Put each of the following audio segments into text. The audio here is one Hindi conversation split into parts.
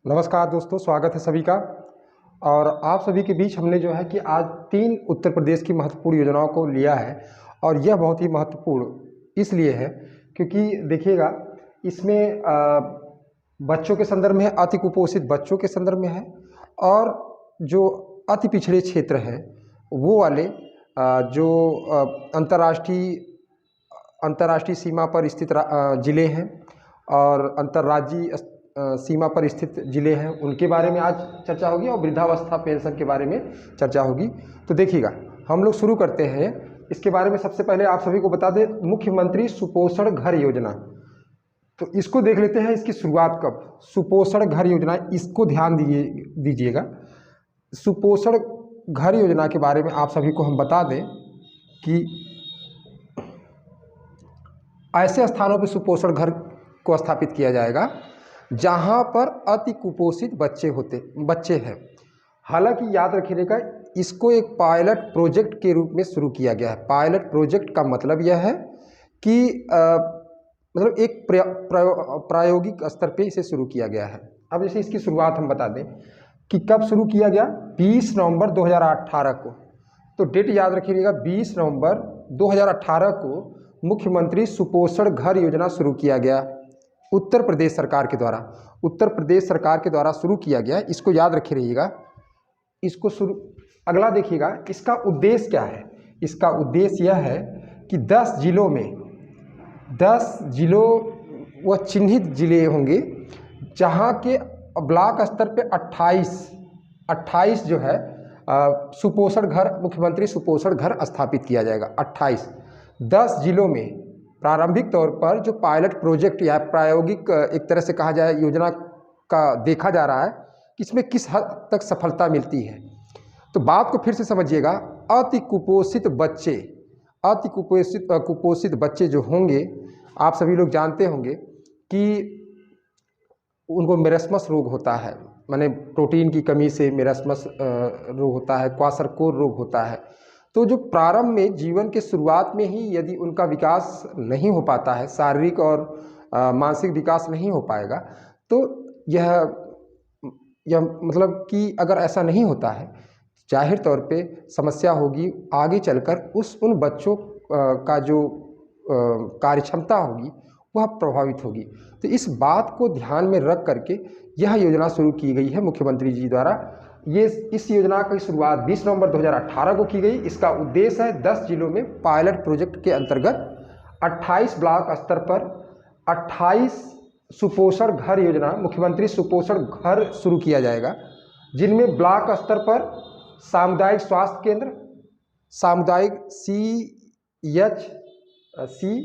नमस्कार दोस्तों, स्वागत है सभी का। और आप सभी के बीच हमने जो है कि आज 3 उत्तर प्रदेश की महत्वपूर्ण योजनाओं को लिया है। और यह बहुत ही महत्वपूर्ण इसलिए है क्योंकि देखिएगा, इसमें बच्चों के संदर्भ में है, अति कुपोषित बच्चों के संदर्भ में है, और जो अति पिछड़े क्षेत्र हैं वो वाले जो अंतर्राष्ट्रीय सीमा पर स्थित ज़िले हैं और अंतर्राज्यीय सीमा पर स्थित ज़िले हैं, उनके बारे में आज चर्चा होगी और वृद्धावस्था पेंशन के बारे में चर्चा होगी। तो देखिएगा, हम लोग शुरू करते हैं। इसके बारे में सबसे पहले आप सभी को बता दें, मुख्यमंत्री सुपोषण घर योजना, तो इसको देख लेते हैं। इसकी शुरुआत कब? सुपोषण घर योजना, इसको ध्यान दीजिएगा। सुपोषण घर योजना के बारे में आप सभी को हम बता दें कि ऐसे स्थानों पर सुपोषण घर को स्थापित किया जाएगा जहां पर अति कुपोषित बच्चे हैं। हालांकि याद रखिएगा, इसको एक पायलट प्रोजेक्ट के रूप में शुरू किया गया है। पायलट प्रोजेक्ट का मतलब यह है कि मतलब एक प्रायोगिक स्तर पे इसे शुरू किया गया है। अब जैसे इसकी शुरुआत हम बता दें कि कब शुरू किया गया, 20 नवंबर 2018 को। तो डेट याद रखिएगा, 20 नवंबर 2018 को मुख्यमंत्री सुपोषण घर योजना शुरू किया गया उत्तर प्रदेश सरकार के द्वारा शुरू किया गया। इसको याद रखे रहिएगा। अगला देखिएगा, इसका उद्देश्य क्या है। इसका उद्देश्य यह है कि 10 जिलों व चिन्हित जिले होंगे जहां के ब्लॉक स्तर पे 28 जो है सुपोषण घर, मुख्यमंत्री सुपोषण घर स्थापित किया जाएगा। 10 जिलों में प्रारंभिक तौर पर जो पायलट प्रोजेक्ट या प्रायोगिक एक तरह से कहा जाए योजना का देखा जा रहा है कि इसमें किस हद तक सफलता मिलती है। तो बात को फिर से समझिएगा, अति कुपोषित बच्चे जो होंगे, आप सभी लोग जानते होंगे कि उनको मेरस्मस रोग होता है, माने प्रोटीन की कमी से मेरस्मस रोग होता है, क्वाशरकोर रोग होता है। तो जो प्रारंभ में जीवन के शुरुआत में ही यदि उनका विकास नहीं हो पाता है, शारीरिक और मानसिक विकास नहीं हो पाएगा, तो यह मतलब कि अगर ऐसा नहीं होता है, जाहिर तौर पे समस्या होगी आगे चलकर। उन बच्चों का जो कार्य क्षमता होगी वह प्रभावित होगी। तो इस बात को ध्यान में रख करके यह योजना शुरू की गई है मुख्यमंत्री जी द्वारा। इस योजना की शुरुआत 20 नवंबर 2018 को की गई। इसका उद्देश्य है 10 जिलों में पायलट प्रोजेक्ट के अंतर्गत 28 ब्लॉक स्तर पर 28 सुपोषण घर योजना, मुख्यमंत्री सुपोषण घर शुरू किया जाएगा, जिनमें ब्लॉक स्तर पर सामुदायिक स्वास्थ्य केंद्र, सामुदायिक CHC,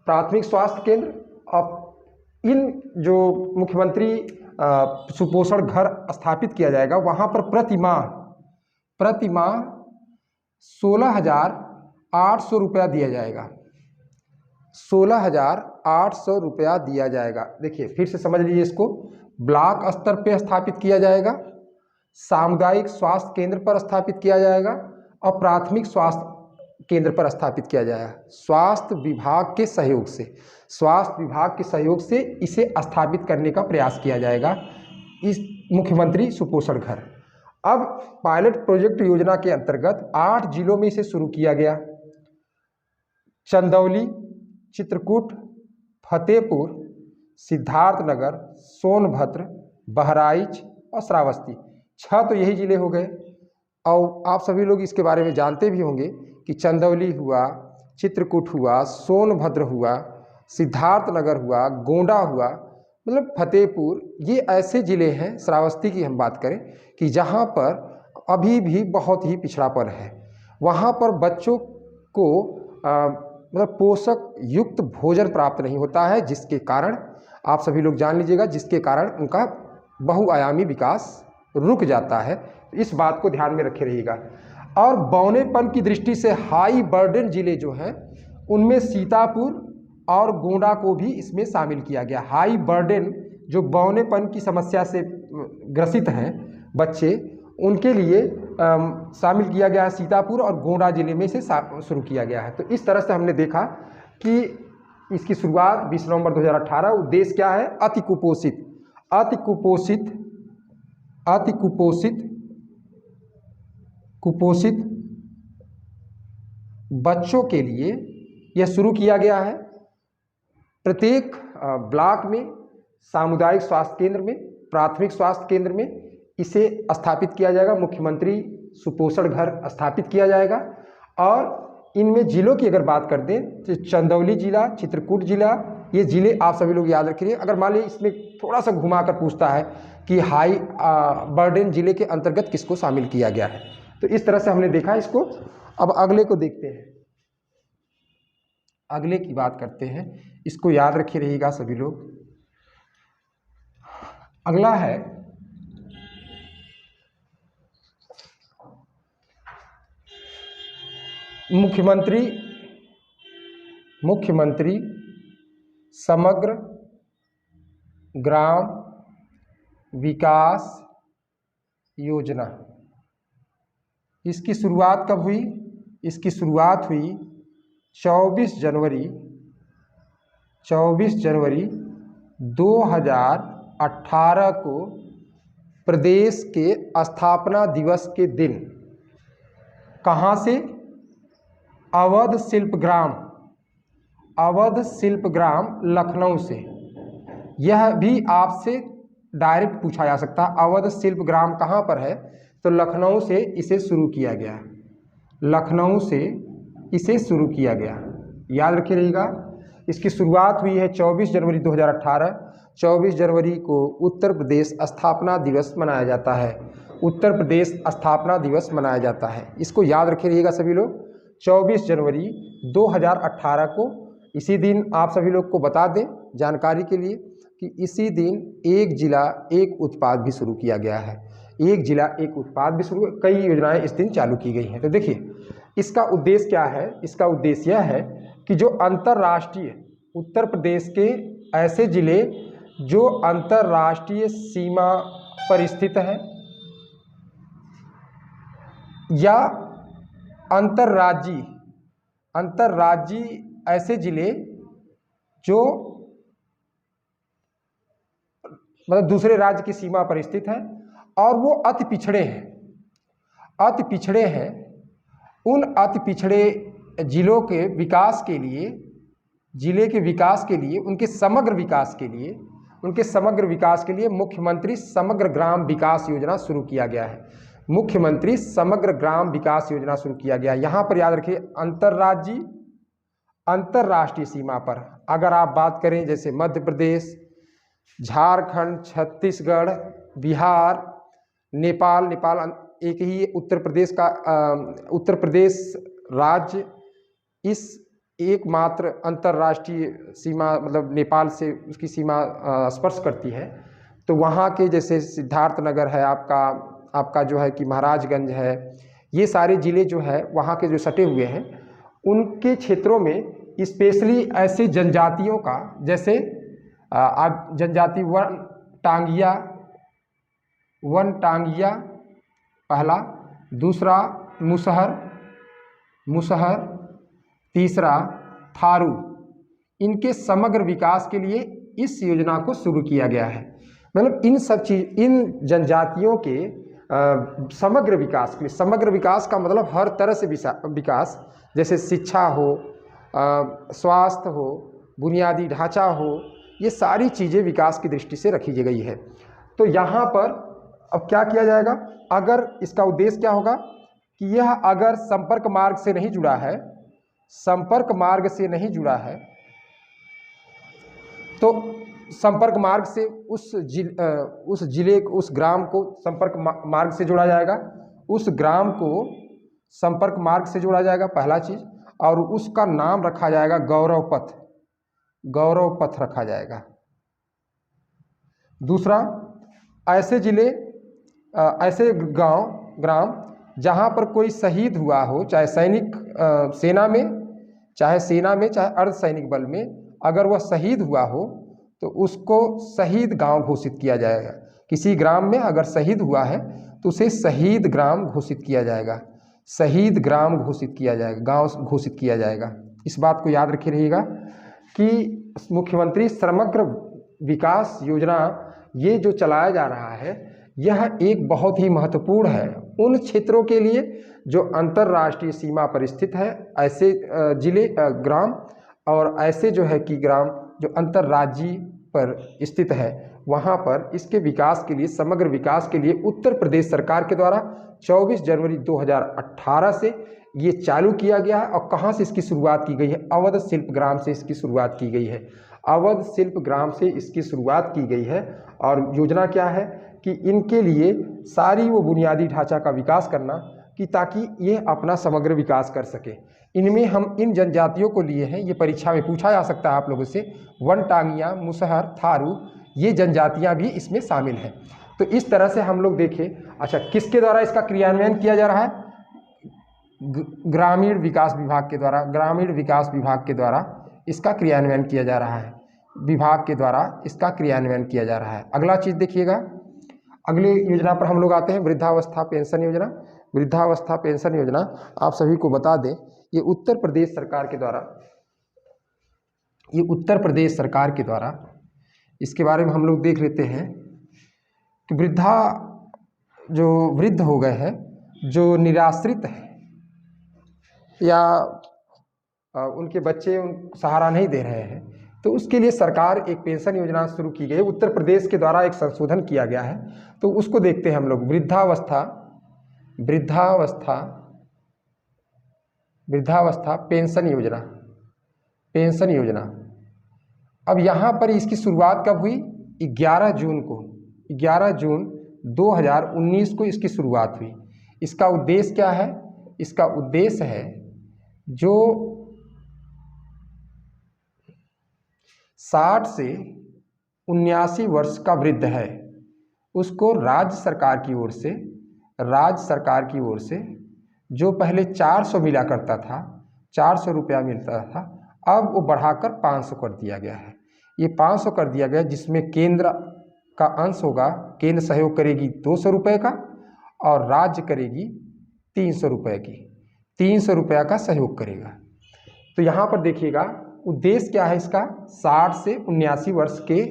प्राथमिक स्वास्थ्य केंद्र, और इन जो मुख्यमंत्री सुपोषण घर स्थापित किया जाएगा वहाँ पर प्रति माह 16,800 रुपया दिया जाएगा। 16,800 रुपया दिया जाएगा। देखिए फिर से समझ लीजिए, इसको ब्लॉक स्तर पे स्थापित किया जाएगा, सामुदायिक स्वास्थ्य केंद्र पर स्थापित किया जाएगा और प्राथमिक स्वास्थ्य केंद्र पर स्थापित किया जाएगा। स्वास्थ्य विभाग के सहयोग से इसे स्थापित करने का प्रयास किया जाएगा, इस मुख्यमंत्री सुपोषण घर। अब पायलट प्रोजेक्ट योजना के अंतर्गत 8 जिलों में इसे शुरू किया गया। चंदौली, चित्रकूट, फतेहपुर, सिद्धार्थनगर, सोनभद्र, बहराइच और श्रावस्ती, 6 तो यही जिले हो गए। और आप सभी लोग इसके बारे में जानते भी होंगे कि चंदौली हुआ, चित्रकूट हुआ, सोनभद्र हुआ, सिद्धार्थनगर हुआ, गोंडा हुआ, मतलब फतेहपुर, ये ऐसे ज़िले हैं, श्रावस्ती की हम बात करें, कि जहाँ पर अभी भी बहुत ही पिछड़ापन है। वहाँ पर बच्चों को मतलब पोषक युक्त भोजन प्राप्त नहीं होता है, जिसके कारण आप सभी लोग जान लीजिएगा, जिसके कारण उनका बहुआयामी विकास रुक जाता है। इस बात को ध्यान में रखे रहिएगा। और बौनेपन की दृष्टि से हाई बर्डन जिले जो हैं, उनमें सीतापुर और गोंडा को भी इसमें शामिल किया गया। हाई बर्डन, जो बौनेपन की समस्या से ग्रसित हैं बच्चे, उनके लिए शामिल किया गया है सीतापुर और गोंडा जिले में से शुरू किया गया है। तो इस तरह से हमने देखा कि इसकी शुरुआत 20 नवंबर 2018। उद्देश्य क्या है? अति कुपोषित अति कुपोषित बच्चों के लिए यह शुरू किया गया है। प्रत्येक ब्लॉक में, सामुदायिक स्वास्थ्य केंद्र में, प्राथमिक स्वास्थ्य केंद्र में इसे स्थापित किया जाएगा। मुख्यमंत्री सुपोषण घर स्थापित किया जाएगा। और इनमें जिलों की अगर बात कर दें तो चंदौली जिला, चित्रकूट जिला, ये जिले आप सभी लोग याद रखिए। अगर मान लीजिए इसमें थोड़ा सा घुमा कर पूछता है कि हाई बर्डन जिले के अंतर्गत किसको शामिल किया गया है, तो इस तरह से हमने देखा इसको। अब अगले को देखते हैं, अगले की बात करते हैं। इसको याद रखे रहिएगा सभी लोग। अगला है मुख्यमंत्री समग्र ग्राम विकास योजना। इसकी शुरुआत कब हुई? इसकी शुरुआत हुई 24 जनवरी 2018 को प्रदेश के स्थापना दिवस के दिन। कहाँ से? अवध शिल्पग्राम लखनऊ से। यह भी आपसे डायरेक्ट पूछा जा सकता है, अवध शिल्पग्राम कहाँ पर है? तो लखनऊ से इसे शुरू किया गया, लखनऊ से इसे शुरू किया गया, याद रखिए रहिएगा। इसकी शुरुआत हुई है 24 जनवरी 2018। 24 जनवरी को उत्तर प्रदेश स्थापना दिवस मनाया जाता है, उत्तर प्रदेश स्थापना दिवस मनाया जाता है। इसको याद रखे रहिएगा सभी लोग। 24 जनवरी 2018 को, इसी दिन आप सभी लोग को बता दें जानकारी के लिए कि इसी दिन एक जिला एक उत्पाद भी शुरू किया गया है। एक जिला एक उत्पाद भी शुरू, कई योजनाएं इस दिन चालू की गई हैं। तो देखिए इसका उद्देश्य क्या है? इसका उद्देश्य यह है कि जो अंतर्राष्ट्रीय उत्तर प्रदेश के ऐसे जिले जो अंतर्राष्ट्रीय सीमा पर स्थित हैं या अंतर्राज्यीय ऐसे जिले जो मतलब दूसरे राज्य की सीमा पर स्थित हैं और वो अति पिछड़े हैं, उन अति पिछड़े जिलों के विकास के लिए, जिले के विकास के लिए, उनके समग्र विकास के लिए मुख्यमंत्री समग्र ग्राम विकास योजना शुरू किया गया है। मुख्यमंत्री समग्र ग्राम विकास योजना शुरू किया गया। यहाँ पर याद रखिए अंतर्राष्ट्रीय सीमा पर अगर आप बात करें जैसे मध्य प्रदेश, झारखंड, छत्तीसगढ़, बिहार, नेपाल एक ही उत्तर प्रदेश राज्य इस एकमात्र अंतर्राष्ट्रीय सीमा मतलब नेपाल से उसकी सीमा स्पर्श करती है। तो वहाँ के जैसे सिद्धार्थनगर है, आपका जो है कि महाराजगंज है, ये सारे ज़िले जो है वहाँ के जो सटे हुए हैं उनके क्षेत्रों में स्पेशली ऐसे जनजातियों का, जैसे आप जनजाति वन टांगिया पहला, दूसरा मुसहर, तीसरा थारू, इनके समग्र विकास के लिए इस योजना को शुरू किया गया है। मतलब इन जनजातियों के समग्र विकास के लिए, समग्र विकास का मतलब हर तरह से विकास, जैसे शिक्षा हो, स्वास्थ्य हो, बुनियादी ढांचा हो, ये सारी चीज़ें विकास की दृष्टि से रखी गई है। तो यहाँ पर अब क्या किया जाएगा? अगर इसका उद्देश्य क्या होगा कि यह अगर संपर्क मार्ग से नहीं जुड़ा है, तो संपर्क मार्ग से उस जिले उस ग्राम को संपर्क मार्ग से जोड़ा जाएगा, उस ग्राम को संपर्क मार्ग से जोड़ा जाएगा, पहला चीज़। और उसका नाम रखा जाएगा गौरव पथ रखा जाएगा। दूसरा, ऐसे जिले ऐसे ग्राम जहाँ पर कोई शहीद हुआ हो, चाहे सेना में चाहे अर्धसैनिक बल में, अगर वह शहीद हुआ हो तो उसको शहीद गांव घोषित किया जाएगा। किसी ग्राम में अगर शहीद हुआ है तो उसे शहीद ग्राम घोषित किया जाएगा, गांव घोषित किया जाएगा। इस बात को याद रखे रहिएगा कि मुख्यमंत्री समग्र विकास योजना ये जो चलाया जा रहा है यह एक बहुत ही महत्वपूर्ण है उन क्षेत्रों के लिए जो अंतर्राष्ट्रीय सीमा पर स्थित है, ऐसे जिले ग्राम और ऐसे जो है कि ग्राम जो अंतर्राज्यीय पर स्थित है, वहाँ पर इसके विकास के लिए, समग्र विकास के लिए उत्तर प्रदेश सरकार के द्वारा 24 जनवरी 2018 से ये चालू किया गया है। और कहाँ से इसकी शुरुआत की गई है? अवध शिल्प ग्राम से इसकी शुरुआत की गई है। अवध शिल्प ग्राम से इसकी शुरुआत की गई है और योजना क्या है कि इनके लिए सारी वो बुनियादी ढांचा का विकास करना कि ताकि ये अपना समग्र विकास कर सके। इनमें हम इन जनजातियों को लिए हैं, ये परीक्षा में पूछा जा सकता है आप लोगों से। वनटांगियाँ, मुसहर, थारू, ये जनजातियाँ भी इसमें शामिल हैं। तो इस तरह से हम लोग देखें। अच्छा, किसके द्वारा इसका क्रियान्वयन किया जा रहा है? ग्रामीण विकास विभाग के द्वारा, ग्रामीण विकास विभाग के द्वारा इसका क्रियान्वयन किया जा रहा है। विभाग के द्वारा इसका क्रियान्वयन किया जा रहा है। अगला चीज़ देखिएगा, अगली योजना पर हम लोग आते हैं, वृद्धावस्था पेंशन योजना। वृद्धावस्था पेंशन योजना आप सभी को बता दें, ये उत्तर प्रदेश सरकार के द्वारा, ये उत्तर प्रदेश सरकार के द्वारा, इसके बारे में हम लोग देख लेते हैं कि वृद्धा जो वृद्ध हो गए हैं, जो निराश्रित है या उनके बच्चे सहारा नहीं दे रहे हैं, तो उसके लिए सरकार एक पेंशन योजना शुरू की गई। उत्तर प्रदेश के द्वारा एक संशोधन किया गया है, तो उसको देखते हैं हम लोग। वृद्धावस्था पेंशन योजना, पेंशन योजना। अब यहाँ पर इसकी शुरुआत कब हुई? 11 जून को, 11 जून 2019 को इसकी शुरुआत हुई। इसका उद्देश्य क्या है? इसका उद्देश्य है जो 60 से 79 वर्ष का वृद्ध है, उसको राज्य सरकार की ओर से, राज्य सरकार की ओर से जो पहले 400 मिला करता था, 400 रुपया मिलता था, अब वो बढ़ाकर 500 कर दिया गया है। ये 500 कर दिया गया, जिसमें केंद्र का अंश होगा, केंद्र सहयोग करेगी 200 रुपये का और राज्य करेगी 300 रुपये की, 300 रुपया का सहयोग करेगा। तो यहाँ पर देखिएगा उद्देश्य क्या है इसका? 60 से 79 वर्ष के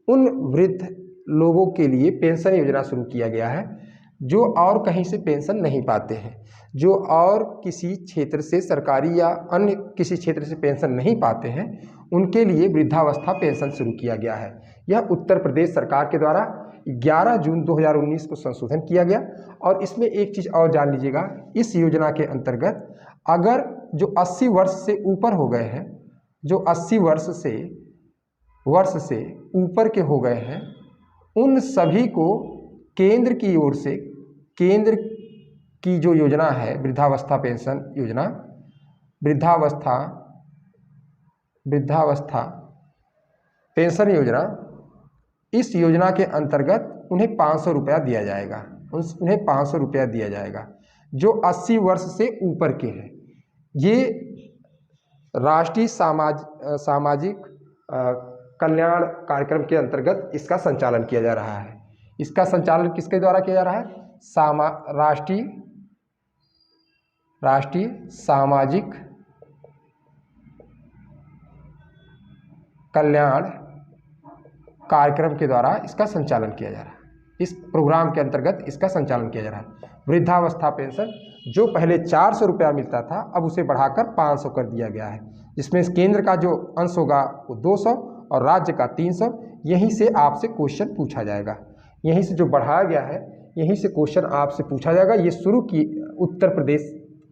उन वृद्ध लोगों के लिए पेंशन योजना शुरू किया गया है जो और कहीं से पेंशन नहीं पाते हैं, जो और किसी क्षेत्र से, सरकारी या अन्य किसी क्षेत्र से पेंशन नहीं पाते हैं, उनके लिए वृद्धावस्था पेंशन शुरू किया गया है। यह उत्तर प्रदेश सरकार के द्वारा 11 जून 2019 को संशोधन किया गया। और इसमें एक चीज़ और जान लीजिएगा, इस योजना के अंतर्गत अगर जो 80 वर्ष से ऊपर हो गए हैं, जो 80 वर्ष से ऊपर के हो गए हैं, उन सभी को केंद्र की ओर से, केंद्र की जो योजना है वृद्धावस्था पेंशन योजना, वृद्धावस्था पेंशन योजना, इस योजना के अंतर्गत उन्हें 500 रुपया दिया जाएगा, उन्हें 500 रुपया दिया जाएगा जो 80 वर्ष से ऊपर के हैं। ये राष्ट्रीय सामाजिक कल्याण कार्यक्रम के अंतर्गत इसका संचालन किया जा रहा है। इसका संचालन किसके द्वारा किया जा रहा है? राष्ट्रीय सामाजिक कल्याण कार्यक्रम के द्वारा इसका संचालन किया जा रहा है। इस प्रोग्राम के अंतर्गत इसका संचालन किया जा रहा है। वृद्धावस्था पेंशन जो पहले 400 रुपया मिलता था, अब उसे बढ़ाकर 500 कर दिया गया है, जिसमें केंद्र का जो अंश होगा वो 200 और राज्य का 300। यहीं से आपसे क्वेश्चन पूछा जाएगा, यहीं से जो बढ़ाया गया है, यहीं से क्वेश्चन आपसे पूछा जाएगा। ये शुरू की उत्तर प्रदेश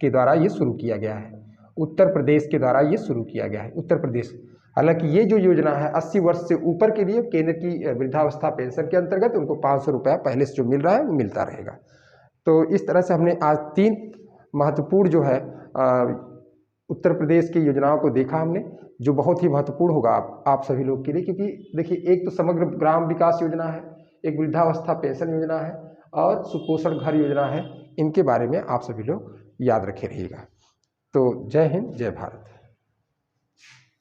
के द्वारा ये शुरू किया गया है, उत्तर प्रदेश के द्वारा ये शुरू किया गया है, उत्तर प्रदेश। हालांकि ये जो योजना है 80 वर्ष से ऊपर के लिए केंद्र की वृद्धावस्था पेंशन के अंतर्गत उनको 500 रुपया पहले से जो मिल रहा है वो मिलता रहेगा। तो इस तरह से हमने आज 3 महत्वपूर्ण जो है उत्तर प्रदेश की योजनाओं को देखा हमने, जो बहुत ही महत्वपूर्ण होगा आप सभी लोग के लिए। क्योंकि देखिए, एक तो समग्र ग्राम विकास योजना है, एक वृद्धावस्था पेंशन योजना है और सुपोषण घर योजना है। इनके बारे में आप सभी लोग याद रखे रहिएगा। तो जय हिंद, जय भारत।